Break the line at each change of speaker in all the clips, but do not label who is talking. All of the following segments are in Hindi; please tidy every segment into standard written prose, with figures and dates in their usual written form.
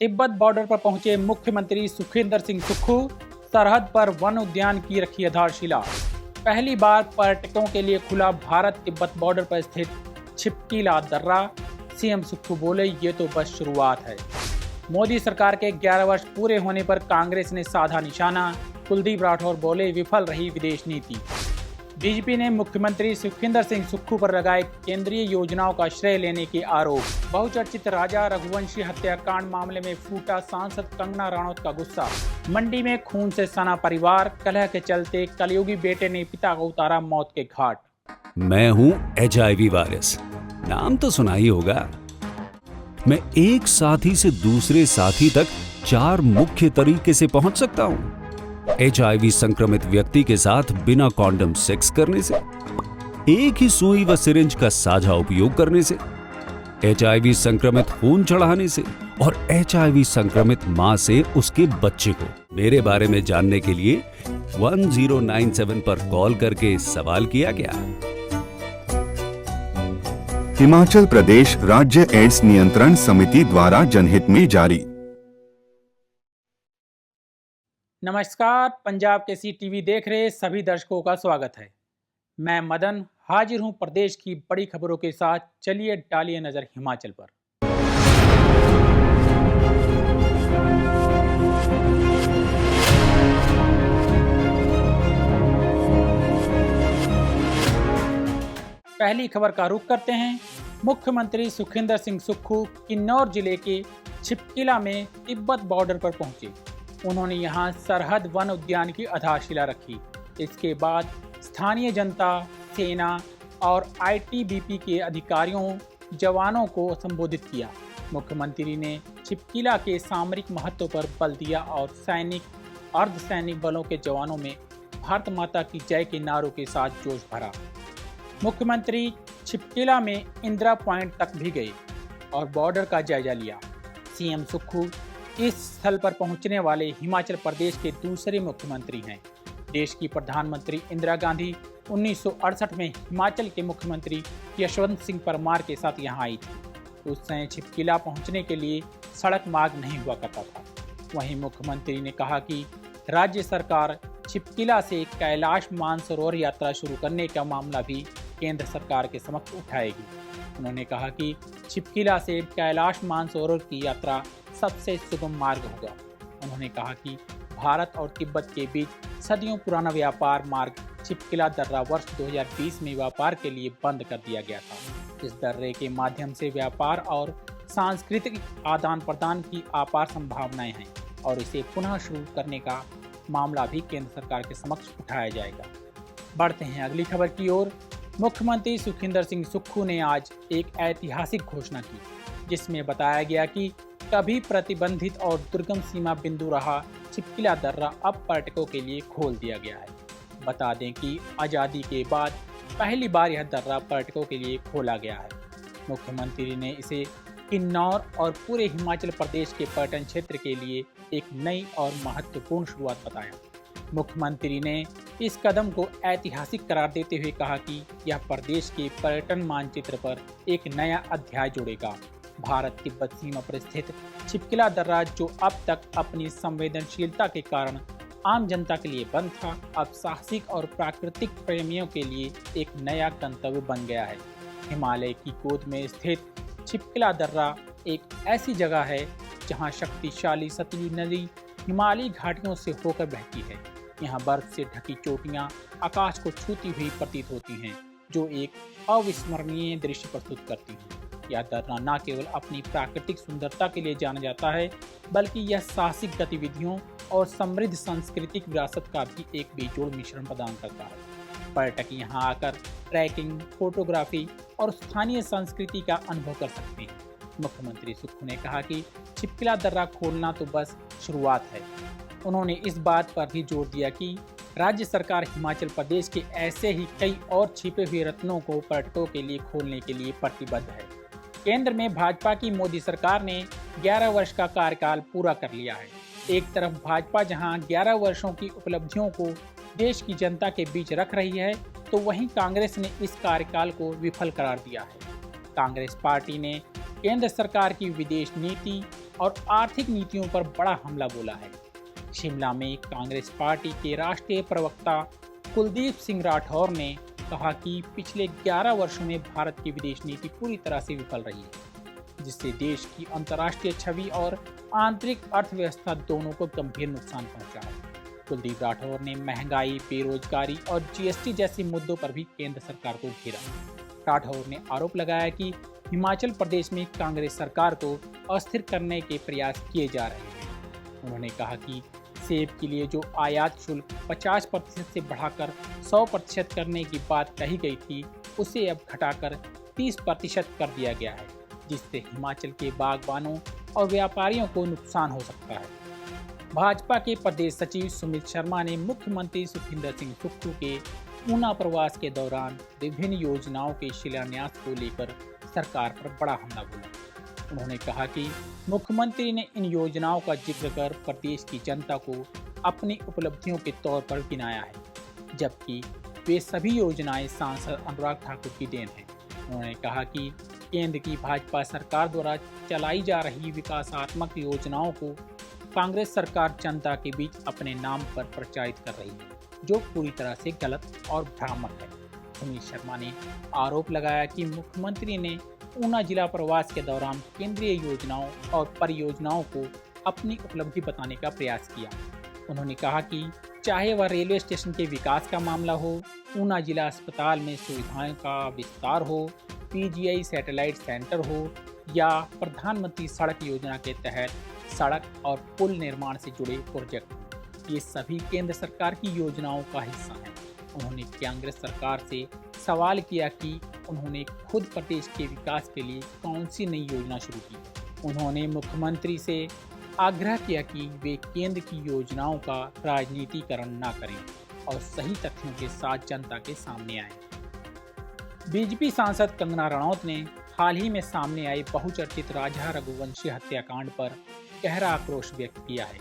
तिब्बत बॉर्डर पर पहुंचे मुख्यमंत्री सुखविंदर सिंह सुक्खू, सरहद पर वन उद्यान की रखी आधारशिला। पहली बार पर्यटकों के लिए खुला भारत तिब्बत बॉर्डर पर स्थित छिपकीला दर्रा। सीएम सुक्खू बोले, ये तो बस शुरुआत है। मोदी सरकार के 11 वर्ष पूरे होने पर कांग्रेस ने साधा निशाना। कुलदीप राठौर बोले, विफल रही विदेश नीति। बीजेपी ने मुख्यमंत्री सुखविंदर सिंह सुक्खू पर लगाए केंद्रीय योजनाओं का श्रेय लेने के आरोप। बहुचर्चित राजा रघुवंशी हत्याकांड मामले में फूटा सांसद कंगना रनौत का गुस्सा। मंडी में खून से सना परिवार, कलह के चलते कलयुगी बेटे ने पिता को उतारा मौत के घाट।
मैं हूं HIV वायरस, नाम तो सुना ही होगा। मैं एक साथी से दूसरे साथी तक 4 मुख्य तरीके से पहुंच सकता हूं। HIV संक्रमित व्यक्ति के साथ बिना कॉन्डम सेक्स करने से, एक ही सुई व सिरिंज का साझा उपयोग करने से, HIV संक्रमित खून चढ़ाने से और HIV संक्रमित मां से उसके बच्चे को। मेरे बारे में जानने के लिए 1097 पर कॉल करके सवाल किया गया।
हिमाचल प्रदेश राज्य एड्स नियंत्रण समिति द्वारा जनहित में जारी।
नमस्कार, पंजाब केसरी टीवी देख रहे सभी दर्शकों का स्वागत है। मैं मदन हाजिर हूं प्रदेश की बड़ी खबरों के साथ। चलिए डालिए नजर हिमाचल पर। पहली खबर का रुख करते हैं। मुख्यमंत्री सुखविंदर सिंह सुक्खू किन्नौर जिले के छिपकीला में तिब्बत बॉर्डर पर पहुंचे। उन्होंने यहां सरहद वन उद्यान की आधारशिला रखी। इसके बाद स्थानीय जनता, सेना और ITBP के अधिकारियों, जवानों को संबोधित किया। मुख्यमंत्री ने छिपकीला के सामरिक महत्व पर बल दिया और सैनिक, अर्धसैनिक बलों के जवानों में भारत माता की जय के नारों के साथ जोश भरा। मुख्यमंत्री छिपकीला में इंदिरा पॉइंट तक भी गए और बॉर्डर का जायजा लिया। सीएम सुक्खू इस स्थल पर पहुंचने वाले हिमाचल प्रदेश के दूसरे मुख्यमंत्री हैं। देश की प्रधानमंत्री इंदिरा गांधी 1968 में हिमाचल के मुख्यमंत्री यशवंत सिंह परमार के साथ यहां आई थी। उस समय छिपकीला पहुंचने के लिए सड़क मार्ग नहीं हुआ करता था। वहीं मुख्यमंत्री ने कहा कि राज्य सरकार छिपकीला से कैलाश मानसरोवर यात्रा शुरू करने का मामला भी केंद्र सरकार के समक्ष उठाएगी। उन्होंने कहा कि छिपकीला से कैलाश मानसरोवर की यात्रा सबसे सुगम मार्ग होगा। उन्होंने कहा कि भारत और तिब्बत के बीच सदियों पुराना व्यापार मार्ग छिपकीला दर्रा वर्ष 2020 में व्यापार के लिए बंद कर दिया गया था। इस दर्रे के माध्यम से व्यापार और सांस्कृतिक आदान प्रदान की अपार संभावनाएं हैं और इसे पुनः शुरू करने का मामला भी केंद्र सरकार के समक्ष उठाया जाएगा। बढ़ते हैं अगली खबर की ओर। मुख्यमंत्री सुखविंदर सिंह सुक्खू ने आज एक ऐतिहासिक घोषणा की, जिसमें बताया गया कि कभी प्रतिबंधित और दुर्गम सीमा बिंदु रहा छिपकीला दर्रा अब पर्यटकों के लिए खोल दिया गया है। बता दें कि आज़ादी के बाद पहली बार यह दर्रा पर्यटकों के लिए खोला गया है। मुख्यमंत्री ने इसे किन्नौर और पूरे हिमाचल प्रदेश के पर्यटन क्षेत्र के लिए एक नई और महत्वपूर्ण शुरुआत बताया। मुख्यमंत्री ने इस कदम को ऐतिहासिक करार देते हुए कहा कि यह प्रदेश के पर्यटन मानचित्र पर एक नया अध्याय जोड़ेगा। भारत तिब्बत सीमा पर स्थित छिपकीला दर्रा, जो अब तक अपनी संवेदनशीलता के कारण आम जनता के लिए बंद था, अब साहसिक और प्राकृतिक प्रेमियों के लिए एक नया गंतव्य बन गया है। हिमालय की गोद में स्थित छिपकीला दर्रा एक ऐसी जगह है जहां शक्तिशाली सतलुज नदी हिमालयी घाटियों से होकर बहती है। यहाँ बर्फ से ढकी चोटियाँ आकाश को छूती हुई प्रतीत होती हैं, जो एक अविस्मरणीय दृश्य प्रस्तुत करती हैं। यह दर्रा न केवल अपनी प्राकृतिक सुंदरता के लिए जाना जाता है, बल्कि यह साहसिक गतिविधियों और समृद्ध सांस्कृतिक विरासत का भी एक बेजोड़ मिश्रण प्रदान करता है। पर्यटक यहाँ आकर ट्रैकिंग, फोटोग्राफी और स्थानीय संस्कृति का अनुभव कर सकते हैं। मुख्यमंत्री सुक्खू ने कहा कि छिपकीला दर्रा खोलना तो बस शुरुआत है। उन्होंने इस बात पर भी जोर दिया कि राज्य सरकार हिमाचल प्रदेश के ऐसे ही कई और छिपे हुए रत्नों को पर्यटकों के लिए खोलने के लिए प्रतिबद्ध है। केंद्र में भाजपा की मोदी सरकार ने 11 वर्ष का कार्यकाल पूरा कर लिया है। एक तरफ भाजपा जहां 11 वर्षों की उपलब्धियों को देश की जनता के बीच रख रही है, तो वहीं कांग्रेस ने इस कार्यकाल को विफल करार दिया है। कांग्रेस पार्टी ने केंद्र सरकार की विदेश नीति, और आर्थिक नीतियों पर बड़ा हमला बोला है। शिमला में कांग्रेस पार्टी के राष्ट्रीय प्रवक्ता कुलदीप सिंह राठौर ने कहा कि पिछले 11 वर्षों में भारत की विदेश नीति पूरी तरह से विफल रही है, जिससे देश की अंतर्राष्ट्रीय छवि और आंतरिक अर्थव्यवस्था दोनों को गंभीर नुकसान पहुंचा है। कुलदीप राठौर ने महंगाई, बेरोजगारी और जीएसटी जैसे मुद्दों पर भी केंद्र सरकार को घेरा। राठौर ने आरोप लगाया कि हिमाचल प्रदेश में कांग्रेस सरकार को अस्थिर करने के प्रयास किए जा रहे हैं। उन्होंने कहा कि सेब के लिए जो आयात शुल्क 50% से बढ़ाकर 100% करने की बात कही गई थी, उसे अब घटाकर 30% कर दिया गया है, जिससे हिमाचल के बागबानों और व्यापारियों को नुकसान हो सकता है। भाजपा के प्रदेश सचिव सुमित शर्मा ने मुख्यमंत्री सुखविंदर सिंह सुक्खू के ऊना प्रवास के दौरान विभिन्न योजनाओं के शिलान्यास को लेकर सरकार पर बड़ा हमला बोला। उन्होंने कहा कि मुख्यमंत्री ने इन योजनाओं का जिक्र कर प्रदेश की जनता को अपनी उपलब्धियों के तौर पर गिनाया है, जबकि वे सभी योजनाएं सांसद अनुराग ठाकुर की देन हैं। उन्होंने कहा कि केंद्र की भाजपा सरकार द्वारा चलाई जा रही विकासात्मक योजनाओं को कांग्रेस सरकार जनता के बीच अपने नाम पर प्रचारित कर रही है, जो पूरी तरह से गलत और भ्रामक है। सुमित शर्मा ने आरोप लगाया कि मुख्यमंत्री ने ऊना जिला प्रवास के दौरान केंद्रीय योजनाओं और परियोजनाओं को अपनी उपलब्धि बताने का प्रयास किया। उन्होंने कहा कि चाहे वह रेलवे स्टेशन के विकास का मामला हो, ऊना जिला अस्पताल में सुविधाओं का विस्तार हो, पीजीआई सैटेलाइट सेंटर हो या प्रधानमंत्री सड़क योजना के तहत सड़क और पुल निर्माण से जुड़े प्रोजेक्ट, ये सभी केंद्र सरकार की योजनाओं का हिस्सा हैं। उन्होंने कांग्रेस सरकार से सवाल किया कि उन्होंने खुद प्रदेश के विकास के लिए कौन सी नई योजना शुरू की। उन्होंने मुख्यमंत्री से आग्रह किया कि वे केंद्र की योजनाओं का राजनीतिकरण न करें और सही तथ्यों के साथ जनता के सामने आए। बीजेपी सांसद कंगना रनौत ने हाल ही में सामने आई बहुचर्चित राजा रघुवंशी हत्याकांड पर गहरा आक्रोश व्यक्त किया है।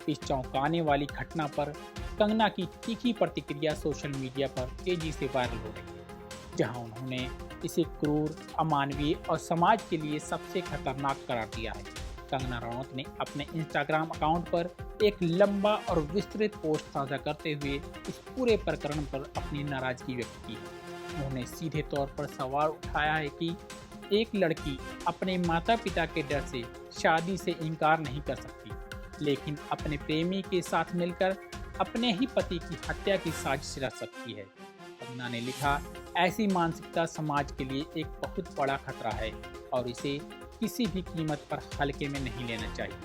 इस चौंकाने वाली घटना पर कंगना की तीखी प्रतिक्रिया सोशल मीडिया पर तेजी से वायरल हो रही है, जहां उन्होंने इसे क्रूर, अमानवीय और समाज के लिए सबसे खतरनाक करार दिया है। कंगना रनौत ने अपने इंस्टाग्राम अकाउंट पर एक लंबा और विस्तृत पोस्ट साझा करते हुए इस पूरे प्रकरण पर अपनी नाराजगी व्यक्त की है। उन्होंने सीधे तौर पर सवाल उठाया है कि एक लड़की अपने माता पिता के डर से शादी से इनकार नहीं कर सकती, लेकिन अपने प्रेमी के साथ मिलकर अपने ही पति की हत्या की साजिश रच सकती है। कंगना ने लिखा, ऐसी मानसिकता समाज के लिए एक बहुत बड़ा खतरा है और इसे किसी भी कीमत पर हल्के में नहीं लेना चाहिए।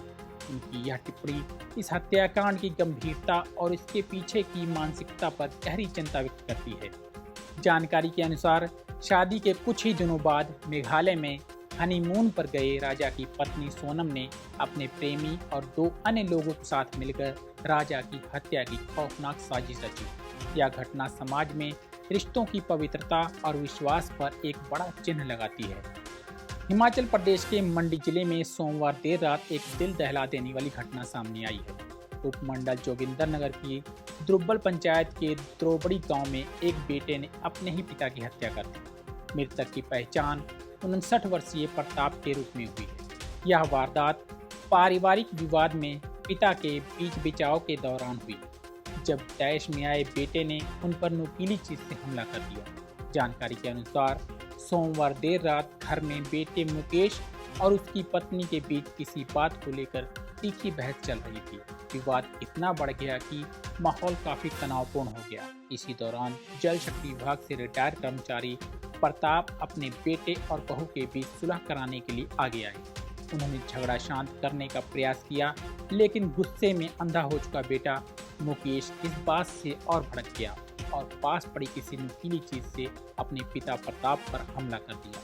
उनकी यह टिप्पणी इस हत्याकांड की गंभीरता और इसके पीछे की मानसिकता पर गहरी चिंता व्यक्त करती है। जानकारी के अनुसार शादी के कुछ ही दिनों बाद मेघालय में हनीमून पर गए राजा की पत्नी सोनम ने अपने प्रेमी और 2 अन्य लोगों के साथ मिलकर राजा की हत्या की खौफनाक साजिश रची। यह घटना समाज में रिश्तों की पवित्रता और विश्वास पर एक बड़ा चिन्ह लगाती है। हिमाचल प्रदेश के मंडी जिले में सोमवार देर रात एक दिल दहला देने वाली घटना सामने आई है। उपमंडल जोगिंदरनगर की द्रुब्बल पंचायत के द्रोबड़ी गांव में एक बेटे ने अपने ही पिता की हत्या कर दी। मृतक की पहचान 59 वर्षीय प्रताप के रूप में हुई है। यह वारदात पारिवारिक विवाद में पिता के बीच बिचाव के दौरान हुई, जब तैश में आए बेटे ने उन पर नुकीली चीज से हमला कर दिया। जानकारी के अनुसार सोमवार देर रात घर में बेटे मुकेश और उसकी पत्नी के बीच किसी बात को लेकर तीखी बहस चल रही थी। विवाद इतना बढ़ गया कि माहौल काफी तनावपूर्ण हो गया। इसी दौरान जल शक्ति विभाग से रिटायर्ड कर्मचारी प्रताप अपने बेटे और बहू के बीच सुलह कराने के लिए आगे आए। उन्होंने झगड़ा शांत करने का प्रयास किया, लेकिन गुस्से में अंधा हो चुका बेटा मुकेश इस बात से और भड़क गया और पास पड़ी किसी नुकीली चीज से अपने पिता प्रताप पर हमला कर दिया।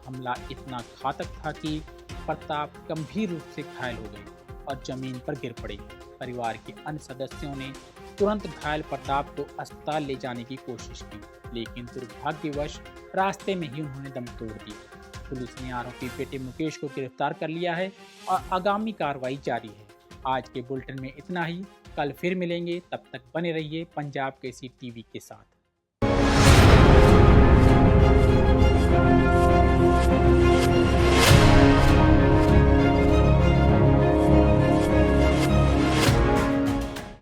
हमला इतना घातक था कि प्रताप गंभीर रूप से घायल हो गए और जमीन पर गिर पड़े। परिवार के अन्य सदस्यों ने तुरंत घायल प्रताप को अस्पताल ले जाने की कोशिश की, लेकिन दुर्भाग्यवश रास्ते में ही उन्होंने दम तोड़ दिया। पुलिस ने आरोपी बेटे मुकेश को गिरफ्तार कर लिया है और आगामी कार्रवाई जारी है। आज के बुलेटिन में इतना ही। कल फिर मिलेंगे, तब तक बने रहिए पंजाब केसरी टीवी के साथ।